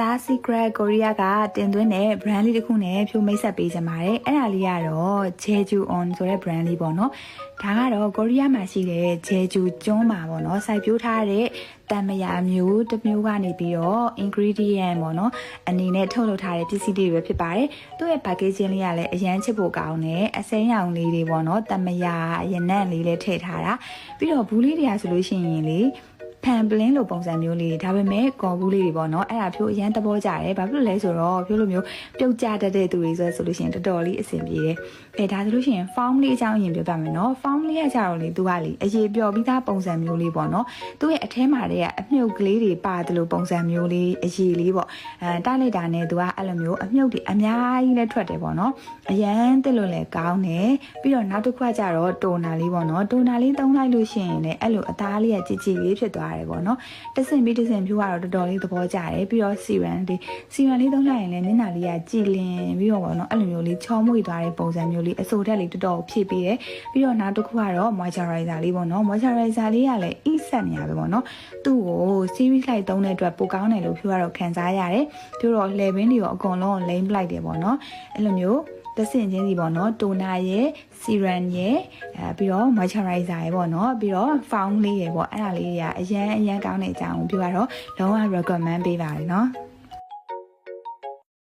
Star Secret Korea ကတင်သွင်းတဲ့ brand လေးတစ်ခုနဲ့ဖြိုမိတ်ဆက်ပေးကြပါတယ်။အဲ့ဒါလေးကတော့ Jeju On ဆိုတဲ့ brand လေးပေါ့နော်။ဒါကတော့ကိုရီးယားမှာရှိတဲ့ Jeju ကျွန်းမှာပေါ့နော်။စိုက်ပျိုးထားတဲ့တန်မယာမျိုးတစ်မျိုးကနေပြီးတော့ ingredient ပေါ့နော်အနေနဲ့ထုတ်လုပ်ထားတဲ့ပစ္စည်းတွေပဲဖြစ်ပါတယ်။သူ့ရဲ့ packaging လေးကလည်းအရန်ချစ်ဖို့ကောင်းတယ်။အစိမ်းရောင်လေးတွေပေါ့နော်။တန်မယာရနံ့လေးလည်းထည့်ထားတာ။ပြီးတော့ဘူးလေးတွေကဆိုလို့ရှိရင်လေဖန်ပလင်းလိုပုံစံမျိုးလေးဒါပေမဲ့ကော်ဘူးလေးတွေပေါ့နော်အဲ့ဒါဖြိုးအရန်တဘောကြတယ်ဘာဖြစ်လို့လဲဆိုတော့ဖြိုးလိုမျိုးပြုတ်ကြတတ်တဲ့သူတွေဆိုလို့ရှိရင်တော်တော်လေးအဆင်ပြေတယ်ဒါဆိုလို့ရှိရင် form လေးအကြောင်းအရင်ပြောပြမယ်နော် form လေးကကြတော့လေသူကလေအရေးပျော်ပြီးသားပုံစံမျိုးလေးပေါ့နော်သူ့ရဲ့အထဲမှာတည်းကအမြုပ်ကလေးတွေပါတယ်လို့ပုံစံမျိုးလေးအရေးလေးပေါ့တိုက်လိုက်တာနဲ့သူကအဲ့လိုမျိုးအမြုပ်တွေအများကြီးလည်းထွက်တယ်ပေါ့နော်အရန်တက်လို့လည်းကောင်းတယ်ပြီးတော့နောက်တစ်ခုကကြတော့တိုနာလေးပေါ့နော်တိုနာလေးသုံးလိုက်လို့ရှိရင်လည်းအဲ့လိုအသားလေးကကြည်ကြည်လေးဖြစ်သွားတယ်ပေါ့နော်တဆင်ပြီးတဆင်ဖြိုးကတော့တော်တော်လေးသဘောကျတယ်ပြီးတော့စီရန်လေးသုံးလိုက်ရင်လည်းမျက်နှာလေးကကြည်လင်ပြီးတော့ပေါ့နော်အဲ့လိုမျိုးလေးချောမွေ့သွားတဲ့ပုံစံမျိုးလေးအစိုးထက်လေးတော်တော်ဖြည့်ပေးတယ်ပြီးတော့နောက်တစ်ခုကတော့ moisturizer လေးပေါ့နော် moisturizer လေးကလည်း E-set နေရပဲပေါ့နော်သူ့ကို series လိုက်သုံးတဲ့အတွက်ပိုကောင်းတယ်လို့ဖြိုးကတော့ခံစားရတယ်ပြီးတော့ လှည့်ပင်းတွေရောအကုန်လုံးလိမ့်ပလိုက်တယ်ပေါ့နော်အဲ့လိုမျိုးတဆင်ချင်းစီပေါ့နော်တိုနာရဲ့ serum ရဲ့ပြီးတော့ moisturizer ရဲ့ပေါ့နော်ပြီးတော့ foam လေးရဲ့ပေါ့အဲ့ဒါလေးတွေကအရန်ကောင်းတဲ့အကြောင်းပြောရတော့လုံးဝ recommend ပေးပါတယ်နော်